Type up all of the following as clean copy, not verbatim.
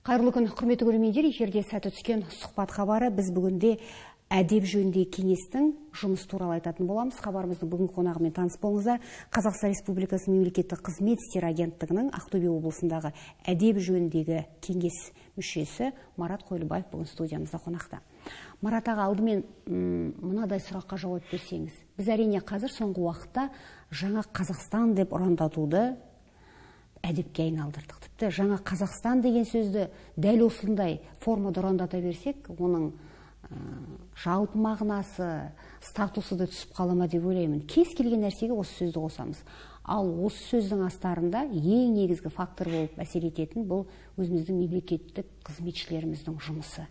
Қайырлы күн, құрметті көрермендер, эфирде сәті түскен сұхбат хабары. Біз бүгінде әдеп жөніндегі кеңестің жұмыс туралы айтатын боламыз. Хабарымыздың бүгінгі қонағымен таныс болыңыздар. Қазақстан Республикасы мемлекеттік қызмет істері агенттігінің Ақтөбе облысындағы әдеп жөніндегі кеңес мүшесі Марат Қойлыбаев бүгін студиямызда қонақта. Марат аға, алдымен мынадай сұраққа жауап берсеңіз. Біз әрине қазір соңғы уақытта жаңа Қазақстан деп ұрандатуды әдепке айналдырдық. Тіпті жаңа Қазақстан деген сөзді дәл осындай формада ұрандата берсек, оның жалпы мағынасы, статусы да түсіп қалама деп ойлаймын. Кез келген нәрсеге осы сөзді қосамыз. Ал осы сөздің астарында ең негізгі фактор болып әсер ететін бұл өзіміздің мемлекеттік қызметшілеріміздің жұмысы.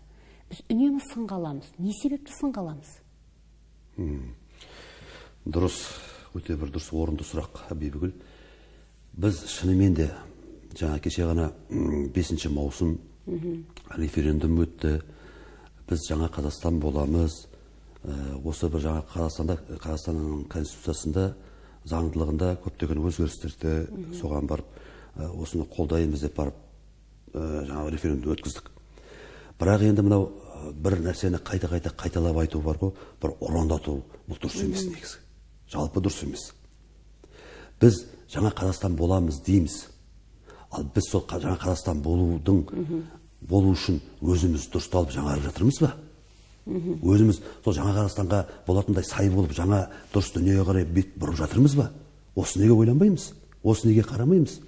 Біз үнемі сынға аламыз. Не себепті сынға аламыз? Дұрыс, өте бір дұрыс, орынды сұрақ, Бибігүл. Біз шынымен де жаңа кеше ғана 5 маусым референдум өтті. Біз жаңа Қазақстан боламыз. Осы бір жаңа Қазақстанның конституциясында, заңдылығында көптеген өзгерістерді соған барып, осыны қолдаймыз деп барып, жаңа референдум өткіздік. Бірақ енді мынау бір нәрсені қайталап айту бар ғой, бір ұрандату, бұл дұрыс емес негізі. Жалпы дұрыс емес. Біз жаңа Қазақстан боламыз дейміз. Ал біз сол жаңа Қазақстан болу үшін өзіміз дұрысталып жаңарып жатырмыз ба? Өзіміз сол жаңа Қазақстанға болатындай сай болып, жаңа дұрыс дүниеге қарай бет бұрып жатырмыз ба? Осы неге ойланбаймыз? Осы неге қарамаймыз?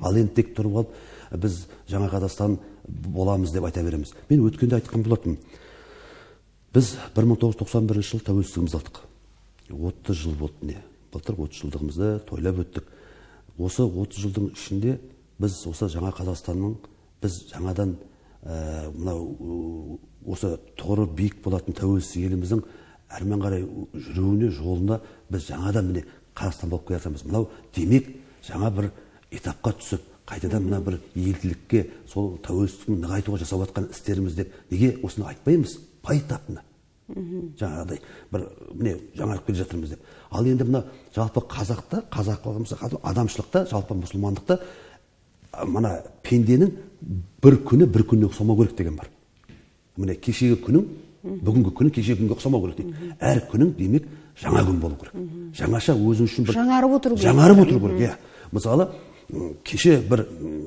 Ал енді тек тұрып алып, біз жаңа Қазақстан боламыз деп айта береміз. Мен өткенде айтқан болатынмын. Біз 1991 жыл тәуелсіздігімізді алдық. 30 жыл болды не? Былтыр 30 жылдығымызды тойлап өттік. Осы 30 жылдың ішінде біз осы жаңа Қазақстанның, біз жаңадан осы тұғыры биік болатын тәуелсіз еліміздің әрмен қарай жүруіне, жолына біз жаңадан міне Қазақстан болып келе жатырмыз. Мынау демек жаңа бір этапқа түсіп, қайтадан мына бір елділікке, сол тәуелсіздіктің нығайтуға жасап жатқан істеріміз деп неге осыны айтпаймыз? Пай тапына. Жаңағыдай бір міне жаңарып келе жатырмыз деп. Ал енді мына жалпы қазақта, адамшылықта, жалпы мұсылмандықта мына пенденің бір күніне ұқсамау керек деген бар. Міне кешегі күнің, бүгінгі күні кешегі күнге ұқсамау керек дейді. Әр күнің демек жаңа күн болу керек. Жаңаша өзің үшін бір жаңарып отыру керек. Жаңарып отыру керек. Мысалы, кеше бір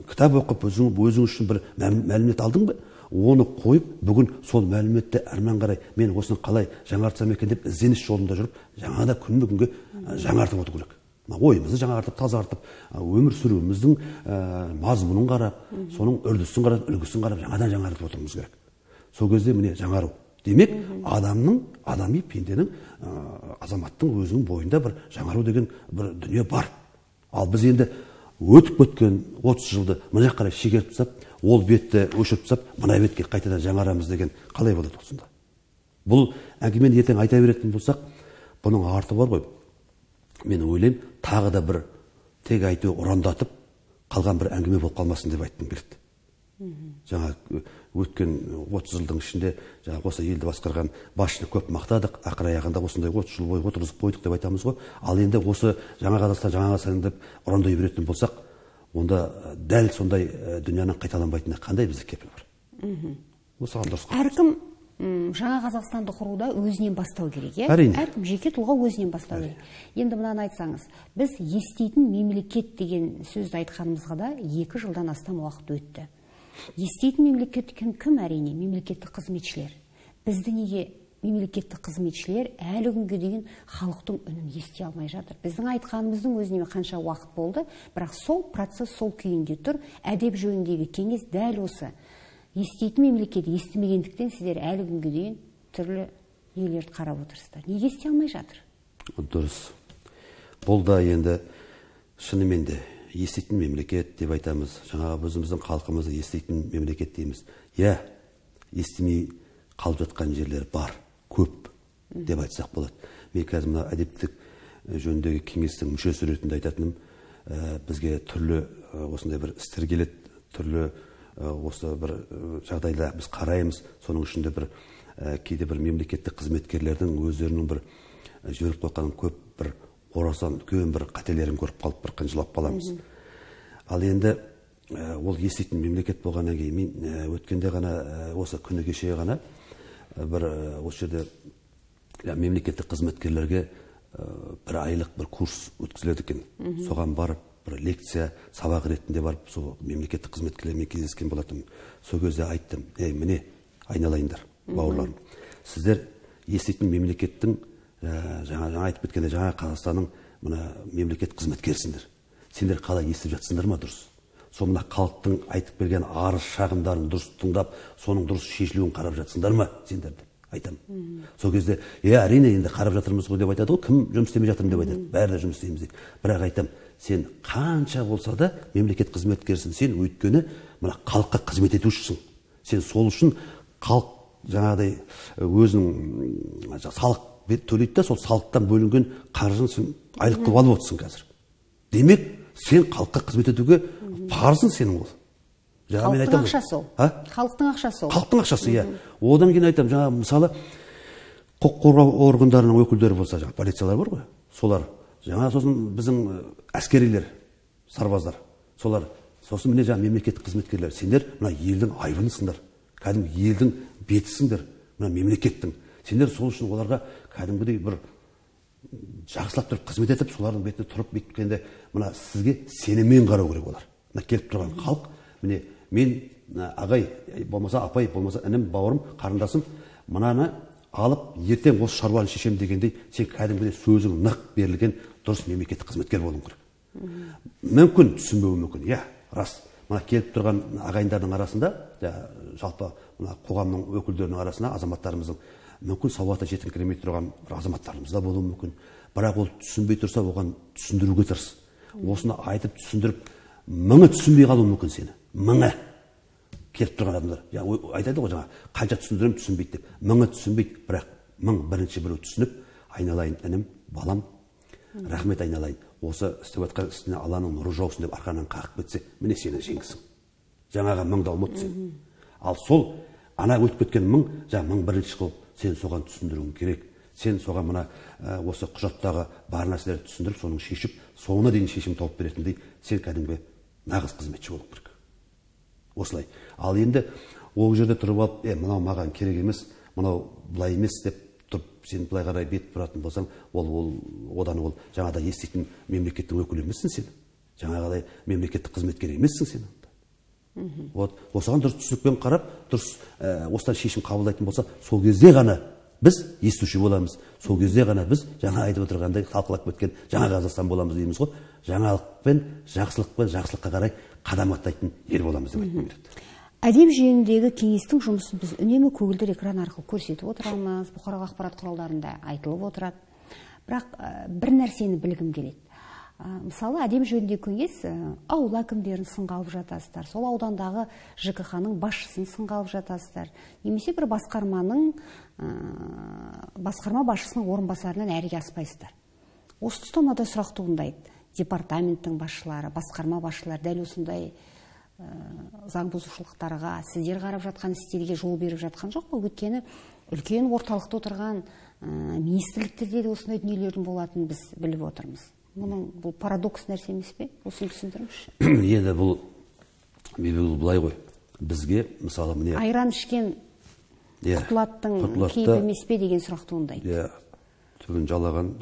кітап оқып, өзің үшін бір мәлімет алдың ба? Оны қойып, бүгін сол мәліметті әрмен қарай мен осыны қалай жаңартсам екен деп ізденіс жолында жүріп, жаңада күнге жаңартып отыру керек. Ойымызды жаңартып, тазартып, өмір сүруіміздің мазмұнын қарап, соның үрдісін қарап, үлгісін қарап, жаңадан жаңартып отыруымыз керек. Сол кезде міне жаңару. Демек, адами пенденің, азаматтың өзінің бойында бір жаңару деген бір дүние бар. Ал біз енді өтіп өткен 30 жылды мына қарай шегеріп тастап, ол бетті өшіріп тастап, мына бетке қайтадан жаңарамыз деген қалай болады осында? Бұл әңгімені ертең айта беретін болсақ, бұның арты бар ғой. Мен ойлаймын, тағы да бір тек айту ұрандатып қалған бір әңгіме болып қалмасын деп айтқым келеді. Жаңа өткен 30 жылдың ішінде осы елді басқарған басшыны көп мақтадық, ақыр аяғында осындай 30 жыл бойы отырғызып қойдық деп айтамыз ғой. Ал енді осы жаңа Қазақстан деп ұрандай беретін болсақ, онда дәл сондай дүнияның қайталанбайтынына қандай бізде кепіл бар? Осыған дұрыс. Әркім жаңа Қазақстанды құруда өзінен бастау керек, е? Әркім жеке тұлға өзінен бастау керек. Енді мынаны айтсаңыз, біз еститін мемлекет деген сөзді айтқанымызға да 2 жылдан астам уақыт өтті. Еститін мемлекет кім? Әрине, мемлекеттік қызметшілер. Бізді неге мемлекеттік қызметшілер әлі күнге дейін халықтың үнін ести алмай жатыр? Біздің айтқанымыздың өзіне қанша уақыт болды, бірақ сол процесс сол күйінде тұр. Әдеп жөніндегі кеңес дәл осы. Еститін мемлекет естімегендіктен сіздер әлі күнге дейін түрлі нелерді қарап отырсыздар. Неге ести алмай жатыр? Дұрыс. Бұл да енді шынымен де еститін мемлекет деп айтамыз. Жаңағы өзіміздің халқымызды еститін мемлекет дейміз. Естімей қалып жатқан жерлер бар, көп деп айтсақ болады. Мен қазір мына әдептік жөніндегі кеңестің мүшесі ретінде айтатыным, бізге түрлі осындай бір істер келеді, түрлі осы бір жағдайда біз қараймыз. Соның ішінде бір кейде бір мемлекеттік қызметкерлердің өздерінің бір жіберіп қойған көп бір орасан үлкен бір қателерін көріп қалып бір қынжылап қаламыз. Ал енді ол еститін мемлекет болғаннан кейін мен өткенде ғана осы күні кеше ғана бір осы жерде мемлекеттік қызметкерлерге бір айлық бір курс өткізіледі екен. Соған барып бір лекция сабақ ретінде барып сол мемлекеттік қызметкерлермен кездескен болатынмын. Сол кезде айттым, міне айналайындар, бауырларым, сіздер еститін мемлекеттің жаңа айтып кеткенде жаңа Қазақстанның мына мемлекет қызметкерсіңдер. Сендер қалай естіп жатсыңдар ма дұрыс? Сол мына халықтың айтып берген арыз шағымдарын дұрыс тыңдап, соның дұрыс шешілуін қарап жатсыңдар ма сендер деп айтамын. Сол кезде, әрине енді қарап жатырмыз ғой деп айтады ғой, кім жұмыс істемей жатырмын деп айтады. Бәрі де жұмыс істейміз дейді. Бірақ айтамын, сен қанша болса да мемлекет қызметкерсің, сен өйткені мына халыққа қызмет етушісің. Сен сол үшін халық жаңағыдай өзінің салық төлейді да, сол салықтан бөлінген қаржыны сен айлық қылып алып отырсың қазір. Демек, сен халыққа қызмет етуге парызың сенің ол. Халықтың ақшасы ол. Халықтың ақшасы ол. Халықтың ақшасы, иә. Одан кейін айтамын, жаңа мысалы құқық қорғау органдарының өкілдері болса, жаңа полициялар бар ғой, солар. Жаңа сосын біздің әскерилер, сарбаздар, солар. Сосын міне жаңа мемлекеттік қызметкерлер, сендер мына елдің айбынысыңдар, кәдімгі елдің бетісіңдер, мына мемлекеттің. Сендер сол үшін оларға кәдімгідей бір жақсылап тұрып қызмет етіп, солардың бетіне тұрып бүйткенде мына сізге сеніммен қарау керек олар. Мына келіп тұрған халық, міне мен ағай, болмаса апай, болмаса інім, бауырым, қарындасым, мынаны алып ертең осы шаруаны шешем дегендей, сен кәдімгідей сөзің нық берілген дұрыс мемлекеттік қызметкер болуың керек. Мүмкін түсінбеуі мүмкін, рас. Мына келіп тұрған ағайындардың арасында, жалпы қоғамның өкілдерінің арасында азаматтарымыздың мүмкін сауаты жетіңкіремей тұрған азаматтарымыз да болуы мүмкін. Бірақ ол түсінбей тұрса, оған түсіндіруге тырыс. Осыны айтып түсіндіріп, мыңы түсінбей қалуы мүмкін сені. Мыңы келіп тұрған адамдар. Айтады ғой жаңа, қанша түсіндірем түсінбейді деп. Мыңы түсінбейді, бірақ мың бірінші біреу түсініп, айналайын інім, балам, рахмет айналайын. Осы істеп жатқан істіне Алланың нұры жаусын деп арқаннан қағып кетсе, міне сені жеңгісің. Жаңаға мыңды ұмыт сен. Ал сол ана өтіп кеткен мың, жаңа мың бірінші қылып, сен соған түсіндіруің керек. Сен соған мына осы құжаттағы бар нәрселерді түсіндіріп, соның шешіп, соңына дейін шешім тауып беретіндей, сен кәдімгі нағыз қызметші болу керек. Осылай. Ал енді ол жерде тұрып алып, мынау маған керек емес, мынау былай емес деп тұрып, сен былай қарай бет бұратын болсаң, одан ол жаңада еститін мемлекеттің өкілі емессің сен. Жаңағыдай мемлекеттік қызметкер емессің сен. Осыған дұрыс түсінікпен қарап, дұрыс осыдан шешім қабылдайтын болса, сол кезде ғана біз естуші боламыз. Сол кезде ғана біз жаңа айтып отырғандай талқылап кеткен жаңа Қазақстан боламыз дейміз ғой. Жаңалықпен, жақсылыққа қарай қадам аттайтын ел боламыз деп айтқым келеді. Әдеп жөніндегі кеңестің жұмысын біз үнемі көгілдір экран арқылы көрсетіп отырамыз, бұқаралық ақпарат құралдарында айтылып отырады. Бірақ бір нәрсені білгім келеді. Мысалы, әдеп жөніндегі кеңес ауыл әкімдерін сынға алып жатасыздар, сол аудандағы ЖКХ-ның басшысын сынға алып жатасыздар, немесе бір басқарманың басқарма басшысының орынбасарынан әріге аспайсыздар. Осы тұста мынадай сұрақ туындайды. Департаменттің басшылары, басқарма басшылары дәл осындай заң бұзушылықтарға, сіздер қарап жатқан істерге жол беріп жатқан жоқ па? Өйткені үлкен орталықта отырған министрліктерде де осындай дүниелердің болатынын біз біліп отырмыз. Бұл парадокс нәрсе емес пе? Осыны түсіндіріңізші. Енді бұл былай ғой. Бізге мысалы міне айран ішкен құтылаттың кейіп емес пе деген сұрақ туындайды. Түбін жалаған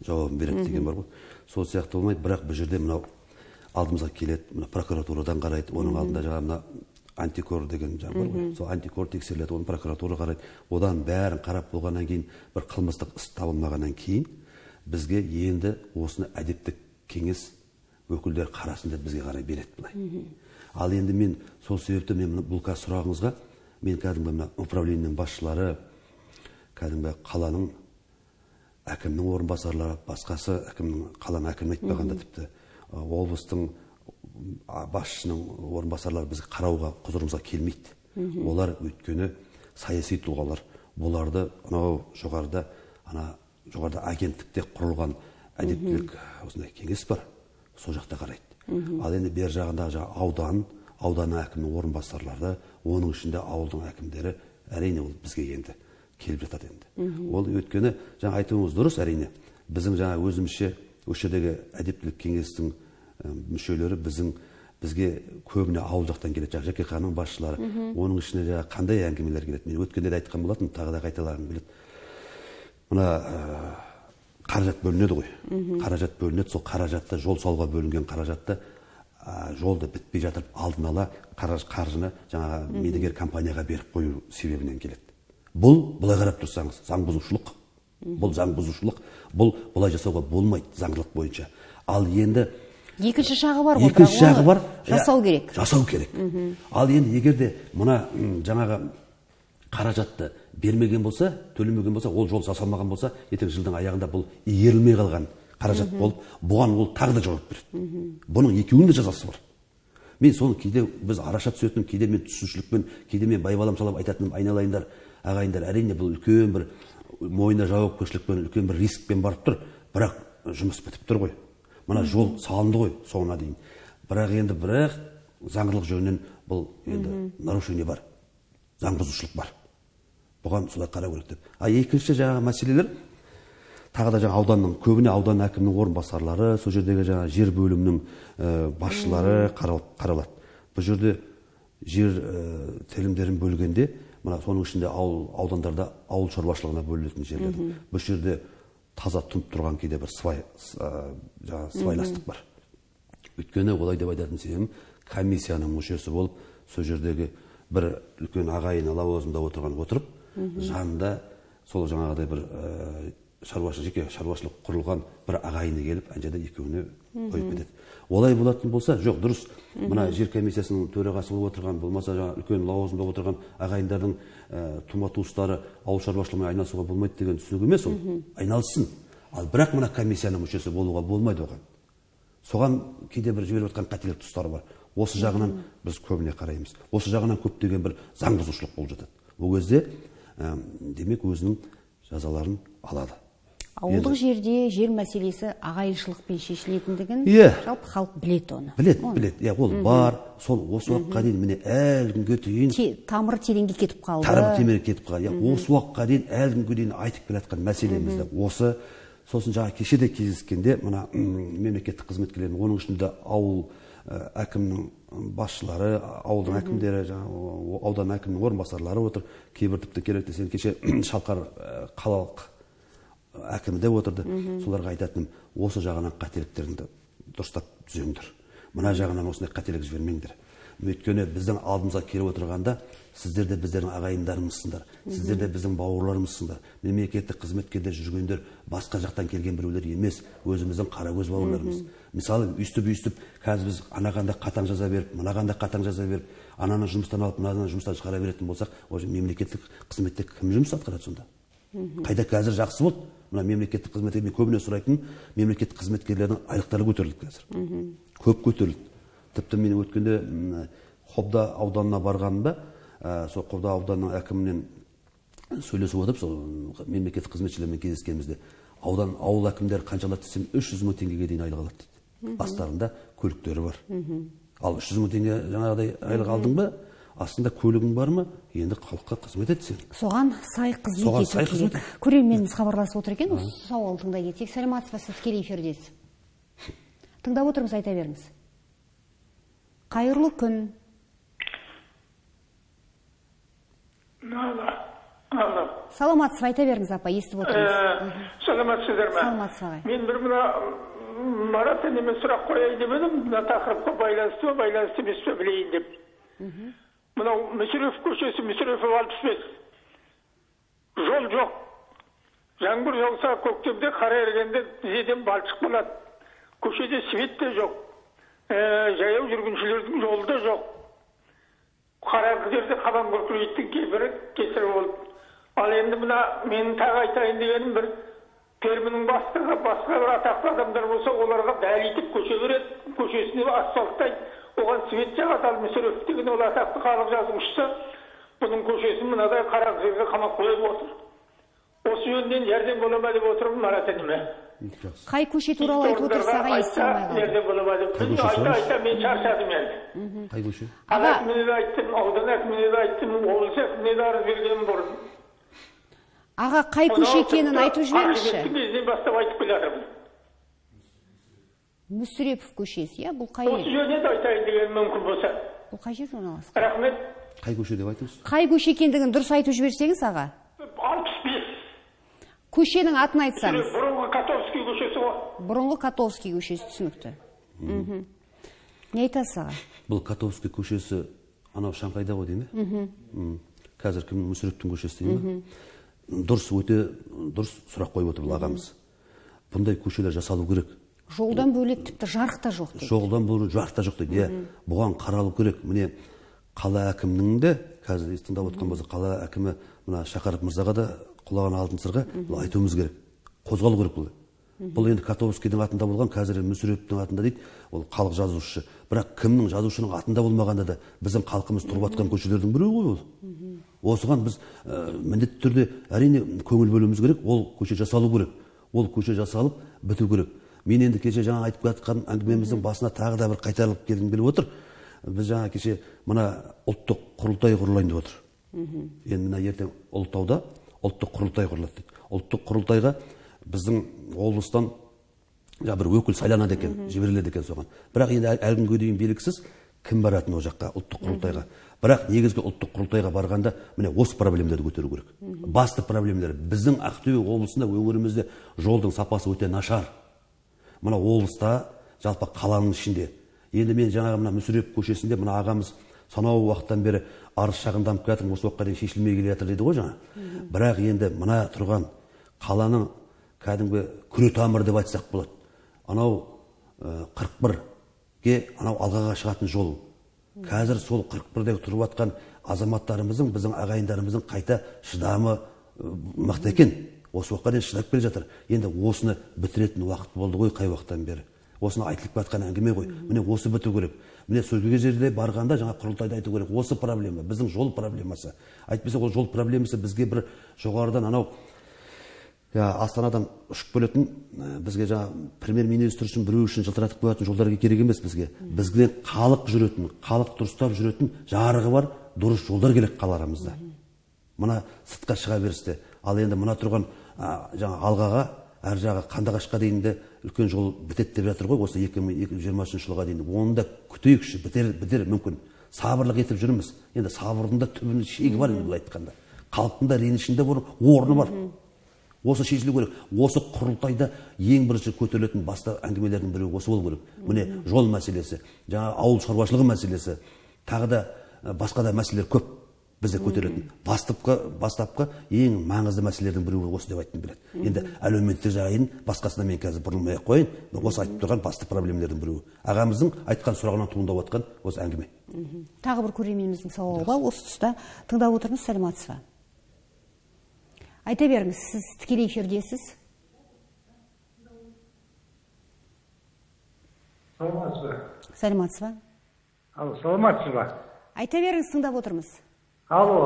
жауабын береді деген бар ғой. Сол сияқты болмайды, бірақ бұл жерде мынау алдымызға келеді, мына прокуратурадан қарайды, оның алдында жаңа мына антикор деген бар ғой. Сол антикор тексеріледі, оны прокуратура қарайды. Одан бәрін қарап болғаннан кейін, бір қылмыстық іс табылмағаннан кейін, бізге енді осыны әдептік кеңес өкілдері қарасын деп бізге қарай береді былай. Ал енді мен сол себепті мен бұл сұрағыңызға мен кәдімгі управлениенің басшылары, кәдімгі қаланың әкімнің орынбасарлары, басқасы қаланың әкімін айтпағанда тіпті облыстың басшысының орынбасарлары бізге қарауға құзырымызға келмейді. Олар өйткені саяси тұлғалар. Бұларды жоғарыда агенттікте құрылған әдептілік осындай кеңес бар. Сол жақта қарайды. Ал енді бер жағындағы аудан әкімінің орынбасарлары, оның ішінде ауылдың әкімдері, әрине ол бізге енді келіп жатады енді. Ол өйткені жаңа айтуыңыз дұрыс, әрине. Біздің жаңа өзімізше осы жердегі әдептілік кеңестің мүшелері біздің бізге көбіне ауыл жақтан келеді, ЖКХ-ның басшылары. Оның ішіне қандай әңгімелер келеді? Мен өткенде де айтқан болатын, тағы да қайталағым келеді. Мына қаражат бөлінеді ғой. Қаражат бөлінеді, сол қаражатты, жол салуға бөлінген қаражатты жолды бітпей жатып алдын ала қаржыны жаңағы мердігер компанияға беріп қою себебінен келеді. Бұл былай қарап тұрсаңыз, заң бұзушылық. Бұл заң бұзушылық. Бұл былай жасауға болмайды заңдылық бойынша. Ал енді екінші жағы бар ғой, екінші жағы бар, жасау керек. Жасау керек. Ал енді егерде мына жаңағы қаражатты бермеген болса, төлемеген болса, ол жол жасалмаған болса, ертең жылдың аяғында бұл игерілмей қалған қаражат болып, бұған ол тағы да жауап береді. Бұның екеуінің де жазасы бар. Мен соны кейде біз араша түсетін, кейде мен түсінушілікпен, кейде мен байбалам салып айтатыным, айналайындар, ағайындар, әрине бұл үлкен бір мойнына жауапкершілікпен, үлкен бір рискпен барып тұр, бірақ жұмыс бітіп тұр ғой. Мына жол салынды ғой соңына дейін. Бірақ заңдылық жөнінен бұл енді нарушение бар. Заң бұзушылық бар. Бұған солай қарау керек деп. Екінші жаңағы мәселелер тағы да жаңа ауданның, көбіне аудан әкімінің орынбасарлары, сол жердегі жаңа жер бөлімінің басшылары қаралады. Бұл жерде жер телімдерін бөлгенде, мына соның ішінде аудандарда ауыл шаруашылығына бөлінетін жерлер. Бұл жерде таза тұнып тұрған кейде бір сыбайластық бар. Өйткені олай деп айтатын себебім, комиссияның мүшесі болып, сол жердегі бір үлкен ағайын лауазымда отырып, жанында сол жаңағыдай бір жеке шаруашылық құрылған бір ағайыны келіп, әнжеде екеуіне қойып кетеді. Олай болатын болса, жоқ, дұрыс. Мына жер комиссиясының төрағасы болып отырған, болмаса үлкен лауазымда отырған ағайындардың тума-туыстары ауыл шаруашылығымен айналысуға болмайды деген түсінік емес ол. Айналыссын. Ал бірақ мына комиссияның мүшесі болуға болмайды оған. Соған кейде бір жіберіп жатқан қателік тұстары бар. Осы жағынан біз көбіне қараймыз. Осы жағынан көптеген бір заң бұзушылық болып жатады. Ол кезде демек өзінің жазаларын алады. Ауылдық жерде жер мәселесі ағайыншылықпен шешілетіндігін жалпы халық біледі оны. Біледі. Ол бар. Сол осы уақытқа дейін міне әлі күнге дейін тамыры тереңге кетіп қалды. Осы уақытқа дейін әлі күнге дейін айтып келе жатқан мәселемізді осы. Сосын жаңа кешеде кездескенде мына мемлекеттік қызметкерлердің, оның ішінде ауыл әкімнің басшылары, ауылдың әкімдері, аудан әкімнің орынбасарлары отыр. Кейбір тіпті керек десең кеше Шалқар қалалық әкімі де отырды. Соларға айтатыным, осы жағынан қателіктеріңді дұрыстап түзеңдер. Мына жағынан осындай қателік жібермеңдер. Өйткені біздің алдымызға келіп отырғанда сіздер де біздердің ағайындарымызсыңдар, сіздер де біздің бауырларымызсыңдар. Мемлекеттік қызметкерде жүргендер басқа жақтан келген біреулер емес, өзіміздің қаракөз бауырларымыз. Мысалы, үйстіп, қазір біз анағанда қатаң жаза беріп, мынағанда қатаң жаза беріп, ананы жұмыстан алып, мынадан жұмыстан шығара беретін болсақ, ол мемлекеттік қызметте кім жұмыс атқарады сонда? Қайда қазір жақсы болды? Мына мемлекеттік қызметте мен көбіне сұрайтын, мемлекеттік қызметкерлердің айлықтары көтерілді қазір. Көп көтерілді. Тіпті мен өткенде Қобда ауданына барғанымда, сол Қобда ауданының әкімінен сөйлесіп отырып, сол мемлекеттік қызметшілермен кездескенімізде, ауыл әкімдері қаншалады десем 300 мың теңгеге дейін айлық алады дейді. Астарында көліктері бар. Ал 300 мың теңге жаңағыдай айлық алдың ба, астында көлігің бар ма, енді халыққа қызмет етсең. Соған сай қызмет ету керек. Көрерменіміз хабарласып отыр екен, осы сауал тыңдай кетсек. Сәлеметсіз бе, сіз тікелей эфирдесіз. Тыңдап отырмыз, айта беріңіз. Қайырлы күн. Саламатсыз, айта беріңіз, апа, естіп отырмыз. Саламатсыздар ма? Саламатсыз, ағай. Мен бір мына Марат інеме сұрақ қояйын демедім, мына тақырыпқа байланысты емес пе білейін деп. Мынау Мүсірев көшесі, Мүсірев 65. Жол жоқ. Жаңбыр жауса көктемде, қара ергенде тізеден балшық болады. Көшеде свет те жоқ. Жаяу жүргіншілердің жолы да жоқ. Қараңғы жерде қабан күркірейттің кесірі болды. Ал енді мына менің тағы айтайын дегенім бір термінің бастығы, басқа бір атақты адамдар болса, оларға дәлейтіп көше береді, көшесіне асфальттайды, оған свет жағады. Ал Мүсірев деген ол атақты халық жазушысы бұның көшесін мынадай қараңғы жерге қамап қойып отыр. Осы жөнінен жәрдем бола ма деп отырмын, Марат ініме. Қай көше туралы айтып отырсыз, аға, ести алмай айта, мен шаршадым енді. Қай көше? Аға әкіміне де айттым, аудан әкіміне де айттым, облыс әкіміне де арыз бергенім бұрын. Аға, қай көше екенін айтып жіберіңізші. Кезден бастап айтып келе жатырмын. Мүсірепов көшесі, иә? Бұл қай Осы жөнінде айтайын деген мүмкін болса. Бұл қай жер орналасқан? Рахмет. Қай көше деп айтыңыз? Қай көше екендігін дұрыс айтып жіберсеңіз, аға? 65. Көшенің атын айтсаңыз. Бұрынғы Котовский көшесі ғой. Бұрынғы Котовский көшесі, түсінікті. Не айтасыз, аға? Бұл Котовский көшесі анау Шаңқайда ғой дейм бе? Қазір кім Мүсірептің көшесі дейм бе? Дұрыс, өте дұрыс сұрақ қойып отыр бұл ағамыз. Бұндай көшелер жасалу керек. Жолдан бөлек тіпті жарық та жоқ дейді. Жолдан бөлек жарық та жоқ дейді. Бұған қаралу керек. Міне қала әкімінің де қазір тыңдап отырған болса, қала әкімі мына Шақаров мырзаға да құлаған алтын сырға бұл айтуымыз керек. Қозғалу керек бұл. Бұл енді Котовскийдің атында болған, қазір Мүсірептің атында дейді. Ол халық жазушы. Бірақ кімнің жазушының атында болмағанда да біздің халқымыз тұрып жатқан көшелердің біреуі ғой ол. Осыған біз міндетті түрде әрине көңіл бөлуіміз керек. Ол көше жасалу керек. Ол көше жасалып біту керек. Мен енді кеше жаңа айтып жатқан әңгімеміздің басына тағы да бір қайтарылып келгім келіп отыр. Біз жаңа кеше мына ұлттық құрылтай құрылайын деп отыр. Енді мына ертең Ұлытауда ұлттық құрылтай құрылады дейді. Ұлттық құрылтайға біздің облыстан бір өкіл сайланады екен, жіберіледі екен соған. Бірақ енді әлі күнге дейін белгісіз кім баратын ол жаққа ұлттық құрылтайға. Бірақ негізгі ұлттық құрылтайға барғанда міне осы проблемаларды көтеру керек. Басты проблемалар біздің Ақтөбе облысында, өңірімізде жолдың сапасы өте нашар. Мына облыста, жалпы қаланың ішінде. Енді мен жаңағы мына Мүсіреп көшесінде мына ағамыз санау уақыттан бері арыз шағымданып келе жатыр, осы уақытқа дейін шешілмей келе жатыр дейді ғой жаңа. Бірақ енді мына тұрған қаланың кәдімгі күре тамыры деп айтсақ болады. Анау 41-ге анау алғаға шығатын жол. Қазір сол 41-дегі тұрып жатқан азаматтарымыздың, біздің ағайындарымыздың қайта шыдамы мықты екен. Осы уақытқа дейін шыдап келе жатыр. Енді осыны бітіретін уақыт болды ғой, қай уақыттан бері. Осыны айтылып жатқан әңгіме ғой. Міне осы біту керек. Міне сөзге жерде барғанда жаңа құрылтайда айту керек. Осы проблема, біздің жол проблемасы. Айтпаса ол жол проблемасы бізге бір жоғарыдан анау Астанадан ұшып келетін, бізге жаңа премьер-министр үшін біреу үшін жылтыратып қоятын жолдарға керек емес бізге. Бізге халық жүретін, халық дұрыстап жүретін жарығы бар дұрыс жолдар керек қаларымызда. Мына сыртқа шыға берісте. Ал енді мына тұрған жаңа алғаға, әр жағы Қандыағашқа дейін де үлкен жол бітеді деп жатыр ғой, осы 2020 жылға дейін. Оны да күтейікші, бітер мүмкін. Сабырлық етіп жүрміз. Енді сабырдың да түбінің шегі бар енді былай айтқанда. Халықтың да ренішінде орны бар. Осы шешілу керек. Осы құрылтайда ең бірінші көтерілетін басты әңгімелердің бірі осы болу керек. Міне жол мәселесі, жаңа ауыл шаруашылығы мәселесі, тағы да басқа да мәселелер көп бізде көтерілетін. Бастапқы ең маңызды мәселелердің бірі осы деп айтқым келеді. Енді әлеуметтік жайын басқасына мен қазір бұрылмай қояйын. Осы айтып тұрған басты проблемалердің бірі. Ағамыздың айтқан сұрағынан туындап жатқан осы әңгіме. Тағы бір көрерменіміздің сауалы бар. Осы тұста тыңдап отырыңыз, сәлеметсіз бе? Айта беріңіз, сіз тікелей эфирдесіз. Саламатсыз ба? Сәлеметсіз бе? Алло, саламатсыз ба? Айта беріңіз, тыңдап отырмыз. Алло.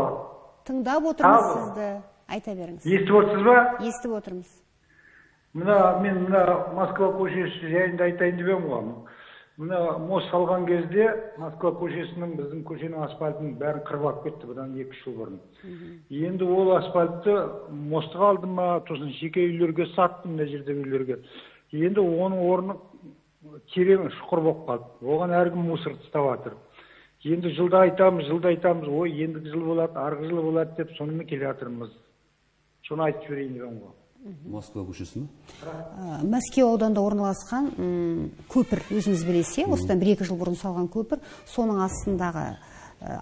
Тыңдап отырмыз сізді. Айта беріңіз. Естіп отырсыз ба? Естіп отырмыз. Мен Москва көшесі жайында айтайын деп едім ғой. Мына мост салған кезде Москва көшесінің біздің көшенің асфальтын бәрін қырып алып кетті бұдан 2 жыл бұрын. Енді ол асфальтты мостқа алдым ма, сосын жеке үйлерге саттым, мына жердегі үйлерге. Енді оның орны терең шұқыр болып қалды. Оған әркім мусор тастап жатыр. Енді жылда айтамыз, ой, ендігі жыл болады, арғы жыл болады деп сонымен келе жатырмыз. Соны айтып жіберейін деп едім ғой. Москва көшесі ме? Мәскеу ауданында орналасқан көпір, өзіңіз білесіз, осыдан 1-2 жыл бұрын салған көпір, соның астындағы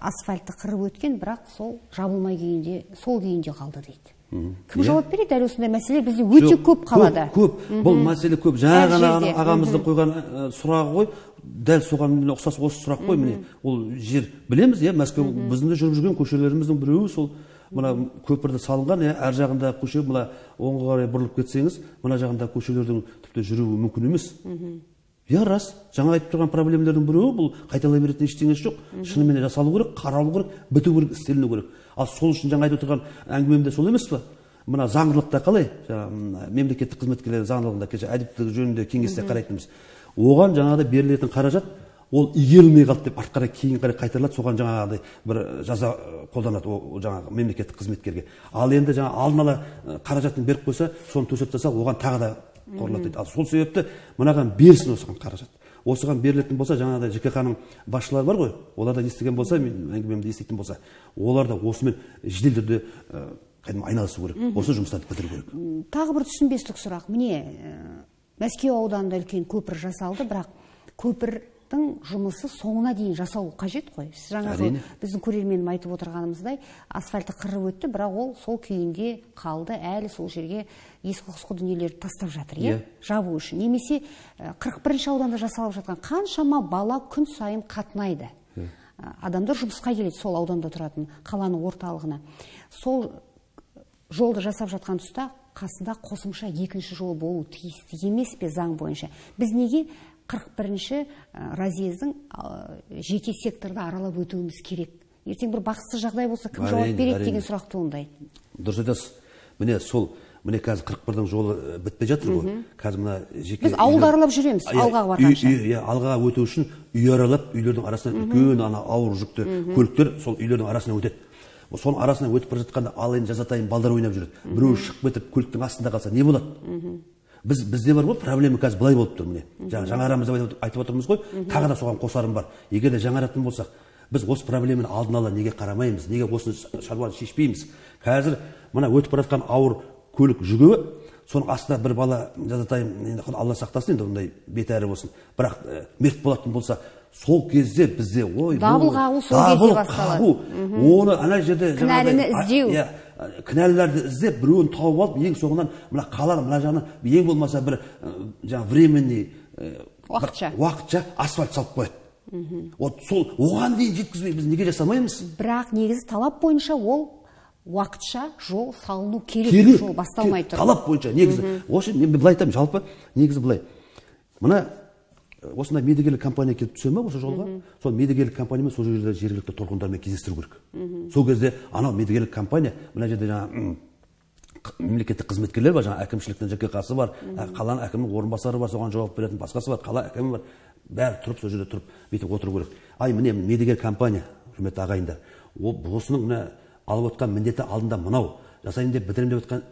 асфальтты қырып өткен, бірақ сол жабылмай күйінде, сол күйінде қалды дейді. Кім жауап береді? Дәл осындай мәселе бізде өте көп қалада. Көп. Бұл мәселе көп. Жаңа ғана ағамыздың қойған сұрағы ғой, дәл соған ұқсас осы сұрақ қой. Міне, ол жер білеміз, Мәскеу біздің жүріп жүрген көшелеріміздің біреуі сол. Мына көпірді салынған, әр жағында көше, мына оңға қарай бұрылып кетсеңіз, мына жағында көшелердің тіпті жүруі мүмкін емес. Рас, жаңа айтып тұрған проблемалардың біреуі, бұл қайталай беретін ештеңесі жоқ. Шынымен жасалу керек, қаралу керек, біту керек, істеліну керек. Ал сол үшін жаңа айтып тұрған әңгімемде сол емес пе? Мына заңдылықта қалай? Мемлекеттік қызметкерлер заңдылығында кеше әдептілік жөнінде кеңесте қарайтынымыз. Оған жаңағыда берілетін қаражат ол игерілмей қалды деп артқа қарай кейін қарай қайтарылады, соған жаңағыдай бір жаза қолданады ол жаңағы мемлекеттік қызметкерге. Ал енді жаңа алдын ала қаражатын беріп қойса, соны төсеп тастаса, оған тағы да қорылады дейді. Ал сол себепті мынаған берсін осыған қаражат. Осыған берілетін болса, жаңағыдай ЖКХ-ның басшылары бар ғой, олар да естіген болса, мен әңгімемді еститін болса, олар да осымен жедел түрде айналысу керек. Осы жұмыстарды бітіру керек. Тағы бір түсінбестік сұрақ. Міне, Мәскеу ауданында үлкен көпір жасалды, бірақ көпірдің жұмысы соңына дейін жасалу қажет қой. Сіз жаңағы біздің көрерменім айтып отырғанымыздай, асфальты қырып өтті, бірақ ол сол күйінде қалды, әлі сол жерге ескі-құсқы дүниелерді тастап жатыр, жабу үшін. Немесе 41-ші ауданда жасалып жатқан қаншама бала күн сайын қатынайды. Адамдар жұмысқа келеді сол ауданда тұратын қаланың орталығына. Сол жолды жасап жатқан тұста қасында қосымша екінші жол болу тиісті емес пе заң бойынша? Біз неге 41-ші разъездің жеке секторды аралап өтуіміз керек? Ертең бір бақытсыз жағдай болса, кім жауап береді деген сұрақ туындайды. Дұрыс айтасыз. Міне қазір 41-дің жолы бітпей жатыр ғой. Қазір мына жеке біз ауылды аралап жүреміз, алға барғанша. Алға өту үшін үй аралап, үйлердің арасынан үлкен ауыр жүкті көліктер сол үйлердің арасынан өтеді. Соның арасынан өтіп бара жатқанда алайын жазатайын балдар ойнап жүреді. Біреу шығып кетіп көліктің астында қалса не болады? Бізде бар ғой, проблема қазір былай болып тұр. Міне жаңарамызда айтып отырмыз ғой, тағы да соған қосарым бар. Егер де жаңаратын болсақ, біз осы проблеманы алдын ала неге қарамаймыз, неге осыны шаруаны шешпейміз? Қазір мына өтіп бара жатқан ауыр көлік жүгі, соның астында бір бала жазатайын, Алла сақтасын, енді ондай бетәрі болсын, бірақ мерт болатын болса, сол кезде бізде дабыл қағу сол кезде басталады. Оны ана жерде кінәліні іздеу. Кінәлілерді іздеп, біреуін тауып алып, ең соңынан мына қаланың мына жағынан ең болмаса бір временный уақытша асфальт салып қояды. Оған дейін жеткізбей біз неге жасамаймыз? Бірақ негізі талап бойынша ол уақытша жол салыну керек, жол басталмай тұр. Талап бойынша негізі. Осы мен былай айтамын, жалпы негізі былай. Мына осындай медігерлік компания келіп түсе ме осы жолға? Сол медігерлік компаниямен сол жерде жергілікті тұрғындармен кездестіру керек. Сол кезде анау медігерлік компания, мына жерде жаңа мемлекеттік қызметкерлер бар, жаңа әкімшіліктің ЖКХ-сы бар, қаланың әкімінің орынбасары бар, соған жауап беретін басқасы бар, қала әкімі бар. Бәрі тұрып, сол жерде тұрып, бүйтіп отыру керек. Міне медігер компания, құрметті ағайындар, осының мына алып отқан міндеті алдында мынау, жасайын деп бітірем деп отқан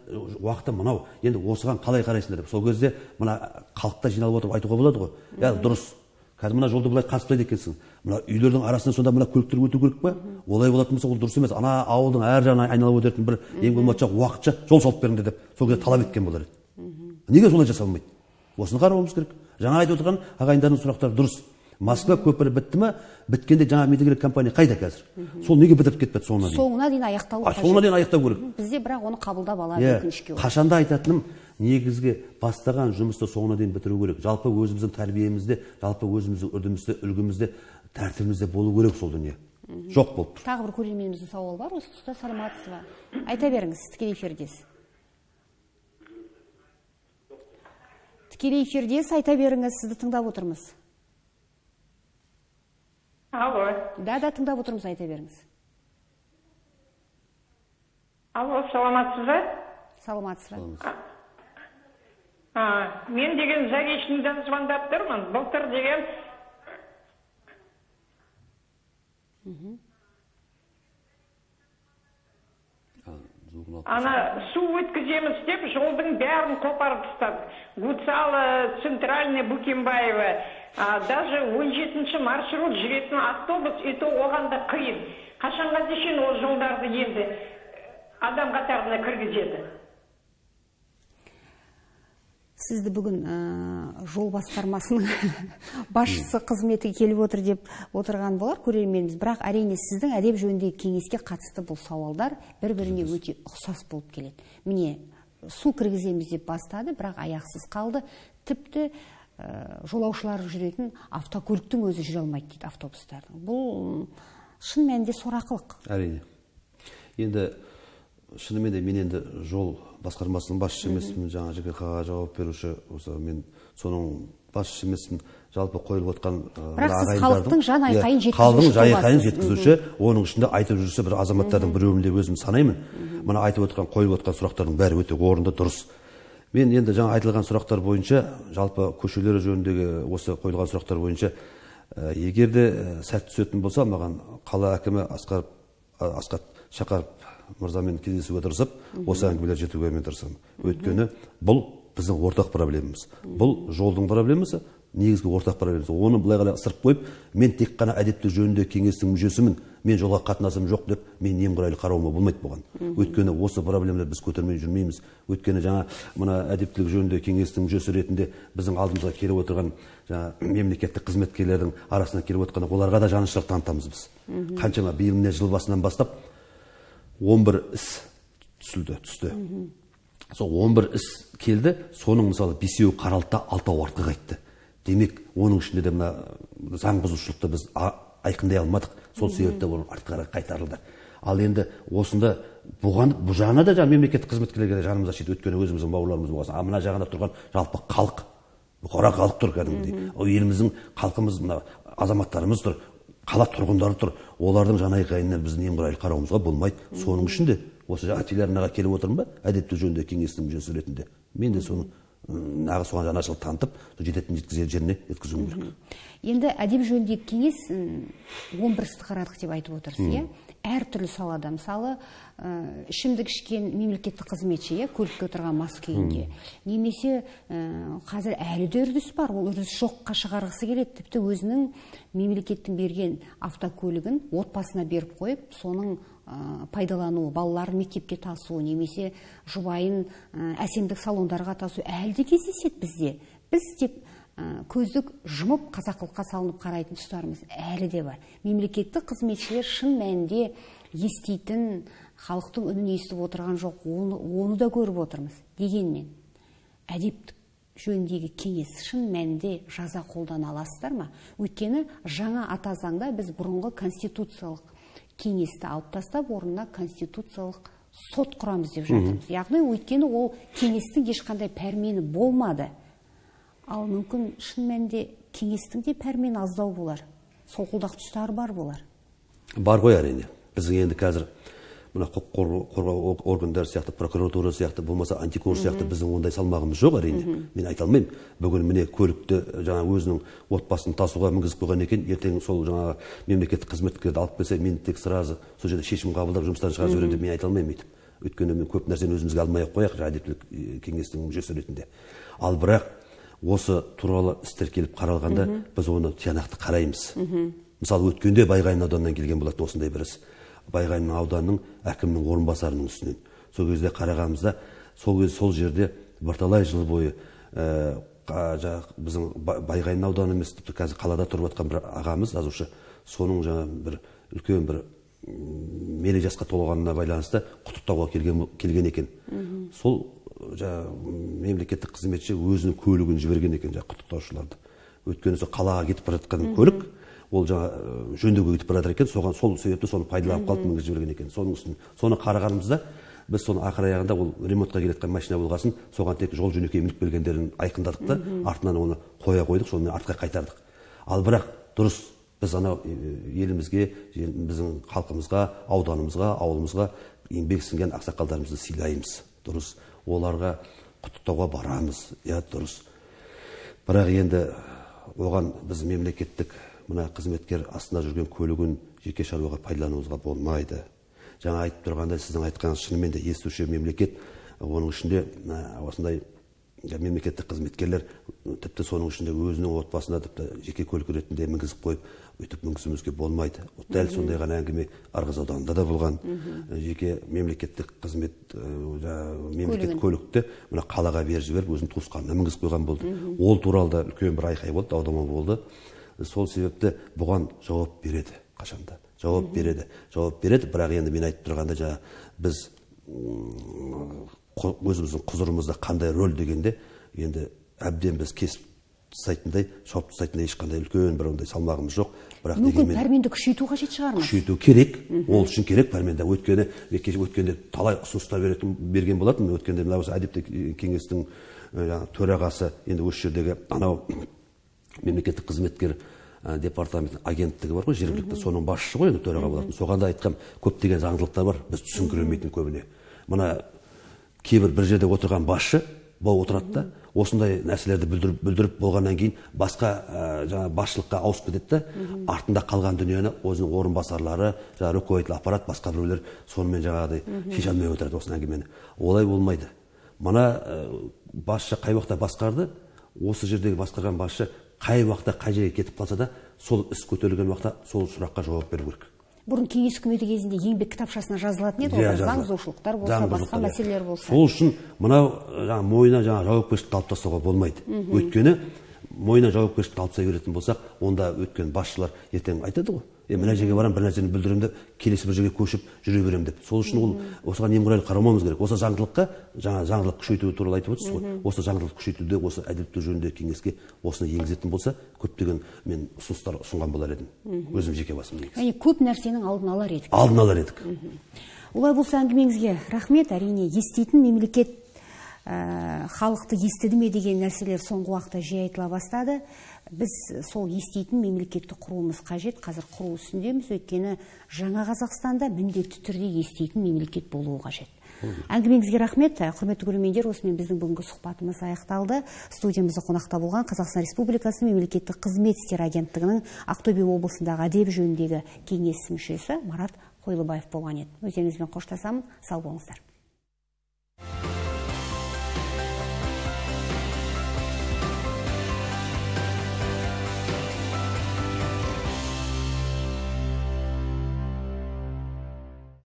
уақыты мынау. Енді осыған қалай қарайсыңдар деп. Сол кезде мына халықта жиналып отырып айтуға болады ғой. Дұрыс. Қазір мына жолды былай қасыптайды екенсің. Мына үйлердің арасынан сонда мына көліктер өту керек па? Олай болатын болса, ол дұрыс емес. Ана ауылдың әр жағынан айналып өтетін бір ең болмаса уақытша жол салып беріңдер деп сол кезде талап еткен болар еді. Неге солай жасалмайды? Осыны қарауымыз керек. Жаңа айтып отырған ағайындардың сұрақтары дұрыс. Москва көпірі бітті ме? Біткенде жаңа медігерлік компания қайда қазір? Сол неге бітіріп кетпеді соңына дейін? Соңына дейін аяқталу қажет. Соңына дейін аяқтау керек. Бізде бірақ оны қабылдап алады өкінішке. Қашанда айтатыным, негізгі бастаған жұмысты соңына дейін бітіру керек. Жалпы өзіміздің тәрбиемізде, жалпы өзіміздің үрдімізде, үлгімізде, тәртібімізде болу керек сол дүние. Жоқ болып тұр. Тағы бір көрерменіміздің сауалы бар, осы тұста Саламатсыз ба? Айта беріңіз, тікелей эфирдесіз. Тікелей эфирдесіз, айта беріңіз, сізді тыңдап отырмыз. Алло. Да, тыңдап отырмыз, айта беріңіз. Алло, саламатсыз ба? Саламатсыз ба? Мен деген Заречныйдан звондап тұрмын. Былтыр деген су өткіземіз деп жолдың бәрін қопарып тастады. Гуцалы, Центральный, Букембаева. Даже 17-ші маршрут жүретін автобус, ето оған да қиын. Қашанға дейін ол жолдарды енді адам қатарына кіргізеді. Сізді бүгін жол басқармасының басшысы қызметі келіп отыр деп отырған болар көрерменіміз. Бірақ әрине сіздің әдеп жөніндегі кеңеске қатысты бұл сауалдар бір-біріне өте ұқсас болып келеді. Міне, су кіргіземіз деп бастады, бірақ аяқсыз қалды. Тіпті жолаушылар жүретін автокөліктің өзі жүре алмайды дейді автобустардың. Бұл шын мәнінде сорақылық. Әрине. Енді шынымен де мен енді жол басқармасының басшысы емеспін, жаңа ЖКХ-ға жауап беруші, мен соның басшысы емеспін, жалпы қойылып отқан ағайындардың халықтың жан айқайын жеткізуші, оның ішінде айтып жүрсе бір азаматтардың біреуінде өзім санаймын. Мына айтып отқан, қойылып отқан сұрақтардың бәрі өте орынды, дұрыс. Мен енді жаңа айтылған сұрақтар бойынша, жалпы көшелері жөніндегі осы қойылған сұрақтар бойынша, егерде сәт түсетін болса, маған қала әкімі Асқат Шақаров мырзамен кездесуге тырысып, осы әңгімелер жетуге мен тырысамын. Өйткені бұл біздің ортақ проблемамыз. Бұл жолдың проблемасы, негізгі ортақ проблемасы. Оны былай қарай ысырып қойып, мен тек қана әдептілік жөнінде кеңестің мүшесімін, мен жолға қатынасым жоқ деп, мен немқұрайлы қарауыма болмайды болған. Өйткені осы проблемаларды біз көтермей жүрмейміз. Өйткені жаңа мына әдептілік жөнінде кеңестің мүшесі ретінде біздің алдымызға келіп отырған жаңа мемлекеттік қызметкерлердің арасына келіп отырған оларға да жанашырлық танытамыз біз. Қаншама биыл міне жыл басынан бастап 11 іс түсті. Сол 11 іс келді, соның мысалы 5-еуі қаралды да 6-ы артқа қайтты. Демек, оның ішінде де мына заң бұзушылықты біз айқындай алмадық. Сол себепті ол артқа қайтарылды. Ал енді осында бұған бұл жағына да мемлекеттік қызметкерлерге де жанымыз ашиды. Өйткені өзіміздің бауырларымыз болған. Мына жағында тұрған жалпы халық, бұқара халық тұр кәдімгідей. Еліміздің халқымыз, мына азаматтарымыз тұр, қала тұрғындары тұр. Олардың жан айқайынан біз немқұрайлы қарауымызға болмайды. Соның ішінде осы жаңа телеарнаға келіп отырмын ба, әдептілік жөнінде кеңестің мүшесі ретінде. Мен де соны нағыз соған жанашырлық танытып, жететін жеткізер жеріне жеткізуім керек. Енді әдеп жөніндегі кеңес 11 істі қарадық деп айтып отырсыз, иә? Әртүрлі салада, мысалы, ішімдік ішкен мемлекеттік қызметші, көлікке отырған мас күйінде, немесе қазір әлі де үрдіс бар, ол үрдіс жоққа шығарғысы келеді, тіпті өзінің мемлекеттің берген автокөлігін отбасына беріп қойып, соның пайдалану, балаларын мектепке тасу, немесе жұбайын әсемдік салондарға тасу әлі де кездеседі бізде. Біз тек көздік жұмып қазақылыққа салынып қарайтын тұстарымыз әлі де бар. Мемлекеттік қызметшілер шын мәнінде естейтін, халықтың үнін естіп отырған жоқ, оны да көріп отырмыз. Дегенмен, әдептік жөніндегі кеңес шын мәнінде жаза қолдана аласыздар ма? Өйткені жаңа ата заңда біз бұрынғы конституциялық кеңесті алып тастап, орнына конституциялық сот құрамыз деп жатырмыз. Яғни, өйткені ол кеңестің ешқандай пәрмені болмады. Ал мүмкін шын мәнінде кеңестің де пәрмені аздау болар. Солқылдақ тұстары бар болар. Бар ғой әрине. Біздің енді қазір мына құқық қорғау органдары сияқты, прокуратура сияқты, болмаса антикор сияқты біздің ондай салмағымыз жоқ әрине. Мен айта алмаймын. Бүгін міне көлікті жаңа өзінің отбасын тасуға мінгізіп қойған екен, ертең сол жаңа мемлекеттік қызметкерді алып келсе, мен тек сразу сол жерде шешім қабылдап жұмыстарын шығарып жіберемін деп мен айта алмаймын өйтіп. Өйткені мен көп нәрсені өзімізге алмай ақ қояйық, әдептілік кеңестің мүшесі ретінде. Ал бірақ осы туралы істер келіп қаралғанда біз оны тиянақты қараймыз. Мысалы, өткенде Байғанин ауданынан келген болатын осындай бір іс. Байғанин ауданының әкімнің орынбасарының үстінен. Сол кезде қарағанымызда, сол жерде бірталай жыл бойы біздің Байғанин ауданы емес, тіпті қазір қалада тұрып жатқан бір ағамыз, жазушы, соның жаңа бір үлкен бір мерей жасқа толғанына байланысты құттықтауға келген екен. Сол мемлекеттік қызметші өзінің көлігін жіберген екен құттықтаушыларды. Өйткені сол қалаға кетіп бара жатқан көлік, ол жаңа жөндеуге кетіп бара жатыр екен, сол себепті соны пайдаланып қалып мінгізіп жіберген екен. Соны қарағанымызда біз соны ақыр аяғында ол ремонтқа келетін машина болғасын, соған тек жол жөнекей мініп келгендерін айқындадық та, артынан оны қоя қойдық, сонымен артқа қайтардық. Ал бірақ дұрыс, біз анау елімізге, біздің халқымызға, ауданымызға, ауылымызға еңбек сіңген ақсақалдарымызды сыйлаймыз. Дұрыс, оларға құттықтауға барамыз, дұрыс. Бірақ енді оған біз мемлекеттік мына қызметкер астында жүрген көлігін жеке шаруаға пайдалануымызға болмайды. Жаңа айтып тұрғанда сіздің айтқаныңыз шынымен де естуші мемлекет, оның ішінде осындай мемлекеттік қызметкерлер тіпті соның ішінде өзінің отбасына тіпті жеке көлік ретінде мінгізіп қойып, өйтіп мінгізуімізге болмайды. Дәл сондай ғана әңгіме Ырғыз ауданында да болған. Жеке мемлекеттік қызмет, мемлекеттік көлікті мына қалаға беріп жіберіп, өзінің туысқанына мінгізіп қойған болды. Ол туралы да үлкен бір айқай болды, дау-дамай болды. Сол себепті бұған жауап береді қашанда. Жауап береді, бірақ енді мен айтып тұрғанда біз өзіміздің құзырымызда қандай рөл дегенде, енді әбден біз кесіп тастайтындай, шауып тастайтындай ешқандай үлкен бір ондай салмағымыз жоқ. Мүмкін пәрменді күшейту қажет шығармыз? Күшейту керек, ол үшін керек пәрменді. Өткенде талай ұсыныстар берген болатын. Өткенде мына осы әдептік кеңестің төрағасы, енді осы жердегі анау мемлекеттік қызметкер департамент агенттігі бар ғой, жергілікті, соның басшысы ғой, енді төраға болатын. Соғанда айтқам, көптеген заңдылықтар бар, біз түсінкіремейтін көбіне. Мына кейбір бір жерде отырған басшы болып отырады да, осындай нәрселерді бүлдіріп болғаннан кейін басқа басшылыққа ауысып кетеді да, артында қалған дүниені өзінің орынбасарлары, руководитель аппарат, басқа біреулер сонымен жаңағыдай шеше алмай отырады осы әңгімені. Олай болмайды. мына басшы қай уақытта басқарды, осы жердегі басқарған басшы қай уақытта қай жерге кетіп қалса да, сол іс көтерілген уақытта сол сұраққа жауап беру керек. Бұрын кеңес үкіметі кезінде еңбек кітапшасына жазылатын еді, заң бұзушылықтар болса, басқа мәселелер болса. Сол үшін мынау мойнына жауапкершілікті алып тастауға болмайды. Өйткені мойнына жауапкершілікті алып тастай беретін болсақ, онда өткен басшылар ертең айтады ғой, мына жерге барам, бір нәрсені бүлдірем деп, келесі бір жерге көшіп жүре берем деп. Сол үшін ол осыған немқұрайлы қарамауымыз керек. Осы заңдылыққа, жаңа заңдылық күшейту туралы айтып отырсыз ғой. Осы заңдылық күшейтуде, осы әділеттілік жөніндегі кеңеске осыны енгізетін болса, көптеген мен ұсыныстар ұсынған болар едім. Өзім жеке басым негізі. Яғни көп нәрсенің алдын алар едік. Алдын алар едік. Олай болса әңгімеңізге рахмет. Әрине еститін мемлекет халықты естіді ме деген нәрселер соңғы уақытта жиі айтыла бастады. Біз сол еститін мемлекетті құруымыз қажет, қазір құру үстіндеміз, өйткені жаңа Қазақстанда міндетті түрде еститін мемлекет болуы қажет. Әңгімеңізге рахмет. Құрметті көрермендер, осымен біздің бүгінгі сұхбатымыз аяқталды. Студиямызда қонақта болған Қазақстан Республикасы мемлекеттік қызмет істері агенттігінің Ақтөбе облысындағы әдеп жөніндегі кеңес мүшесі Марат Қойлыбаев болған еді. Өздеріңізбен қоштасамын. Сау болыңыздар.